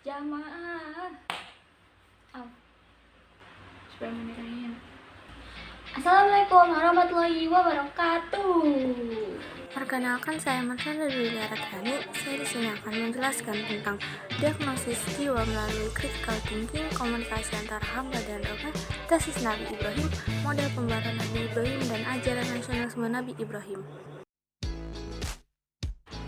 Jamaah. Oh, supaya mendengarnya. Assalamualaikum warahmatullahi wabarakatuh. Perkenalkan, saya Marsha dari daerah Trani. Saya di sini akan menjelaskan tentang diagnosis jiwa melalui critical thinking, komunikasi antara hamba dan Rohnya, tesis Nabi Ibrahim, model pembaharan Nabi Ibrahim, dan ajaran nasionalisme Nabi Ibrahim.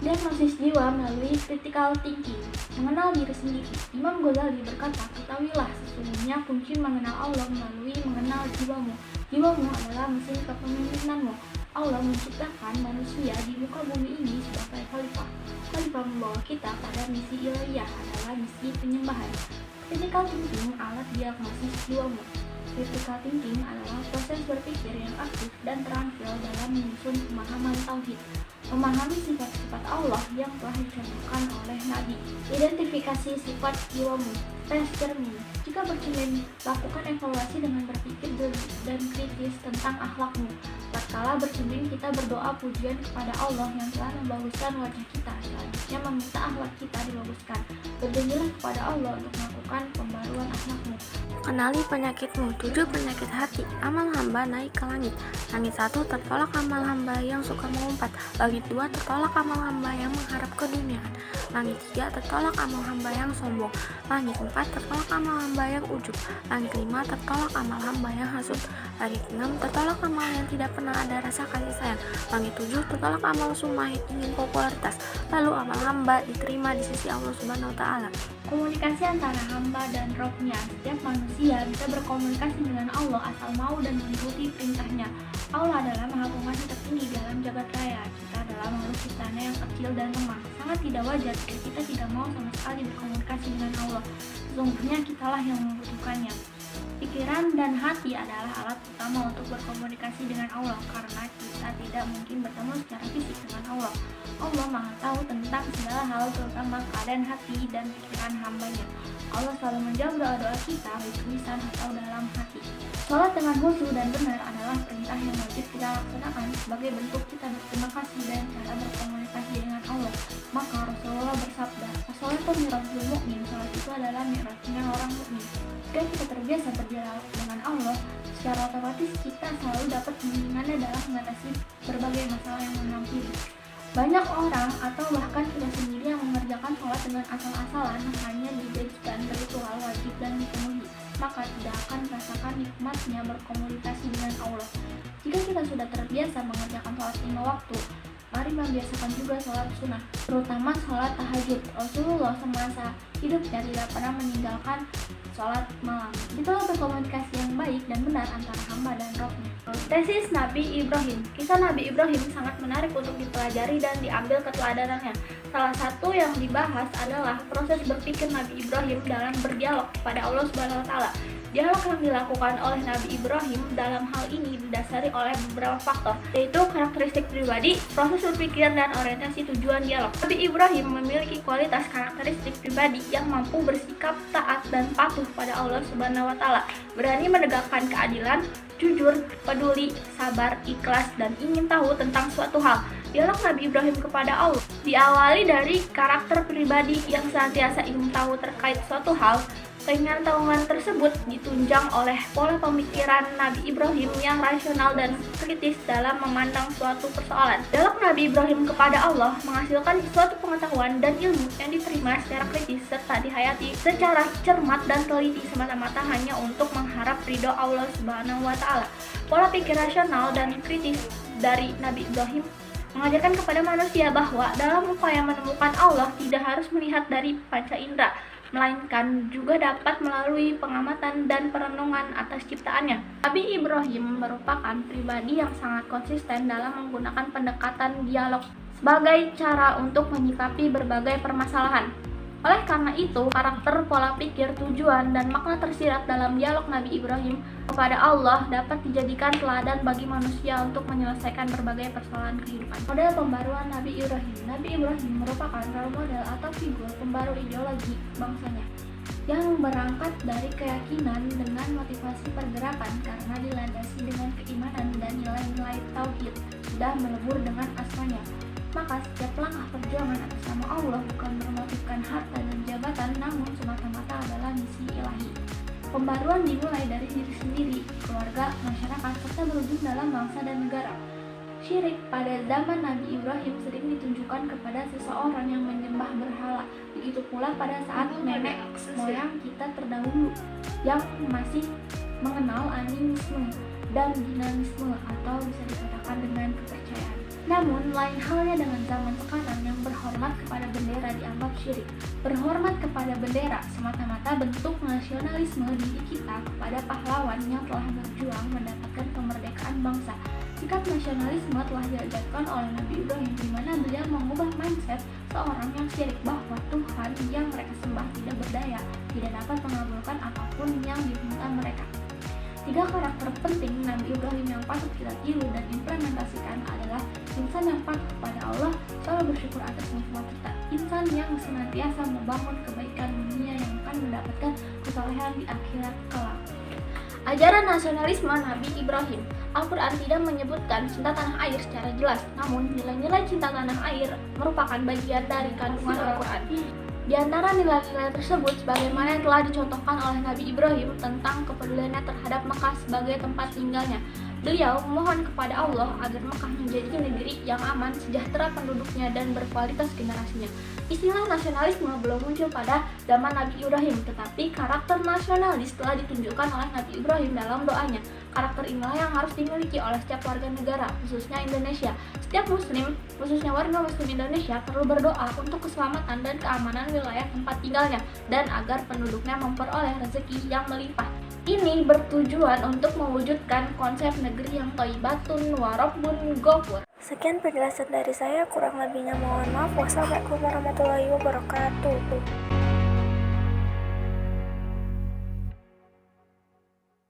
Diagnosis jiwa melalui critical thinking. Mengenal diri sendiri. Imam Ghazali berkata, ketahuilah sesungguhnya kunci mengenal Allah melalui mengenal jiwamu. Jiwamu adalah mesin kepemimpinanmu. Allah menciptakan manusia di muka bumi ini sebagai khalifah. Khalifah membawa kita pada misi ilahiyah adalah misi penyembahan. Critical thinking alat diagnosis jiwamu. Critical thinking adalah proses berpikir yang aktif dan terampil dalam menyusun pemahaman tauhid. Memahami sifat-sifat Allah yang telah dicontohkan oleh Nabi. Identifikasi sifat jiwamu. Tes cermin. Jika bercermin, lakukan evaluasi dengan berpikir dan kritis tentang akhlakmu. Tatkala bercermin, kita berdoa pujian kepada Allah yang telah membaguskan wajah kita. Selanjutnya meminta akhlak kita dibaguskan. Berjanjilah kepada Allah untuk melakukan pembaruan akhlakmu. Kenali penyakitmu. 7 penyakit hati. Amal hamba naik ke langit. Langit 1, tertolak amal hamba yang suka mengumpat. Langit 2, tertolak amal hamba yang mengharap keduniaan. Langit 3, tertolak amal hamba yang sombong. Langit 4, tertolak amal hamba yang ujub. Langit 5, tertolak amal hamba yang hasud. Langit 6, tertolak amal yang tidak pernah ada rasa kasih sayang. Langit 7, tertolak amal sumah ingin popularitas. Lalu amal hamba diterima di sisi Allah Subhanahu wa Ta'ala. Komunikasi antara hamba dan Rohnya. Setiap manusia bisa berkomunikasi dengan Allah asal mau dan mengikuti perintahnya. Allah adalah Maha Penguasa tertinggi dalam jagat raya. Kita adalah makhluk ciptaannya yang kecil dan lemah. Sangat tidak wajar jika kita tidak mau sama sekali berkomunikasi dengan Allah. Sesungguhnya kitalah yang membutuhkannya. Pikiran dan hati adalah alat utama untuk berkomunikasi dengan Allah karena kita tidak mungkin bertemu secara fisik dengan Allah. Allah Maha tahu tentang segala hal, terutama keadaan hati dan pikiran hambanya. Allah selalu menjawab doa-doa kita baik tulisan atau dalam hati. Sholat dengan khusyuk dan benar adalah perintah yang wajib kita laksanakan sebagai bentuk kita berterima kasih dan cara berkomunikasi dengan Allah. Maka Rasulullah bersabda, "As-sholatu mi'rajul mu'min." Sholat itu adalah mi'rajnya orang mukmin. Jika kita terbiasa berdialog dengan Allah, secara otomatis kita selalu dapat bimbingannya dalam mengatasi berbagai masalah yang menghampiri. Banyak orang atau bahkan kita sendiri yang mengerjakan sholat dengan asal-asalan hanya dijadikan ritual wajib dan dipenuhi, maka tidak akan merasakan nikmatnya berkomunikasi dengan Allah. Jika kita sudah terbiasa mengerjakan sholat 5 waktu, mari membiasakan juga sholat sunnah, terutama sholat tahajud. Rasulullah semasa hidupnya tidak pernah meninggalkan sholat malam. Itulah berkomunikasi yang baik dan benar antara hamba dan Rohnya. Tesis Nabi Ibrahim. Kisah Nabi Ibrahim sangat menarik untuk dipelajari dan diambil keteladanannya. Salah satu yang dibahas adalah proses berpikir Nabi Ibrahim dalam berdialog kepada Allah Subhanahu wa Ta'ala. Dialog yang dilakukan oleh Nabi Ibrahim dalam hal ini didasari oleh beberapa faktor, yaitu karakteristik pribadi, proses berpikir, dan orientasi tujuan dialog. Nabi Ibrahim memiliki kualitas karakteristik pribadi yang mampu bersikap taat dan patuh pada Allah Subhanahu wa Ta'ala, berani menegakkan keadilan, jujur, peduli, sabar, ikhlas, dan ingin tahu tentang suatu hal. Dialog Nabi Ibrahim kepada Allah diawali dari karakter pribadi yang senantiasa ingin tahu terkait suatu hal. Keinginan tahuan tersebut ditunjang oleh pola pemikiran Nabi Ibrahim yang rasional dan kritis dalam memandang suatu persoalan. Dialog Nabi Ibrahim kepada Allah menghasilkan suatu pengetahuan dan ilmu yang diterima secara kritis serta dihayati secara cermat dan teliti semata-mata hanya untuk mengharap ridho Allah Subhanahu wa Ta'ala. Pola pikir rasional dan kritis dari Nabi Ibrahim mengajarkan kepada manusia bahwa dalam upaya menemukan Allah tidak harus melihat dari panca indera, melainkan juga dapat melalui pengamatan dan perenungan atas ciptaannya. Nabi Ibrahim merupakan pribadi yang sangat konsisten dalam menggunakan pendekatan dialog sebagai cara untuk menyikapi berbagai permasalahan. Oleh karena itu, karakter, pola pikir, tujuan, dan makna tersirat dalam dialog Nabi Ibrahim kepada Allah dapat dijadikan teladan bagi manusia untuk menyelesaikan berbagai persoalan kehidupan. Model pembaruan Nabi Ibrahim. Nabi Ibrahim merupakan role model atau figur pembaru ideologi bangsanya yang berangkat dari keyakinan dengan motivasi pergerakan karena dilandasi dengan keimanan dan nilai-nilai tauhid sudah melebur dengan asmanya. Maka setiap langkah perjuangan atas nama Allah bukan bermotifkan harta dan jabatan, namun Pembaruan dimulai dari diri sendiri, keluarga, masyarakat, serta berujung dalam bangsa dan negara. Syirik pada zaman Nabi Ibrahim sering ditunjukkan kepada seseorang yang menyembah berhala. Begitu pula pada saat nenek moyang kita terdahulu yang masih mengenal animisme dan dinamisme atau bisa dikatakan dengan kepercayaan. Namun, lain halnya dengan zaman sekarang yang berhormat kepada bendera dianggap syirik. Berhormat kepada bendera semata-mata bentuk nasionalisme diri kita kepada pahlawan yang telah berjuang mendapatkan kemerdekaan bangsa. Sikap nasionalisme telah diajarkan oleh Nabi Ibrahim di mana beliau mengubah mindset seorang yang syirik bahwa Tuhan yang mereka sembah tidak berdaya, tidak dapat mengabulkan apapun yang diminta mereka. 3 karakter penting Nabi Ibrahim yang patut kita tiru dan implementasikan adalah insan yang patuh kepada Allah, selalu bersyukur atas nikmat serta insan yang senantiasa membangun kebaikan dunia yang akan mendapatkan kesolehan di akhirat kelak. Ajaran nasionalisme Nabi Ibrahim. Al-Quran tidak menyebutkan cinta tanah air secara jelas, namun nilai-nilai cinta tanah air merupakan bagian dari kandungan Al-Quran. Di antara nilai-nilai tersebut, sebagaimana yang telah dicontohkan oleh Nabi Ibrahim tentang kepeduliannya terhadap Mekah sebagai tempat tinggalnya. Beliau memohon kepada Allah agar Mekah menjadi negeri yang aman, sejahtera penduduknya, dan berkualitas generasinya. Istilah nasionalisme belum muncul pada zaman Nabi Ibrahim, tetapi karakter nasionalis telah ditunjukkan oleh Nabi Ibrahim dalam doanya. Karakter inilah yang harus dimiliki oleh setiap warga negara, khususnya Indonesia. Setiap muslim, khususnya warga muslim Indonesia, perlu berdoa untuk keselamatan dan keamanan wilayah tempat tinggalnya, dan agar penduduknya memperoleh rezeki yang melimpah. Ini bertujuan untuk mewujudkan konsep negeri yang thayyibatun wa rabbun ghafur. Sekian penjelasan dari saya, kurang lebihnya mohon maaf. Wassalamualaikum warahmatullahi wabarakatuh.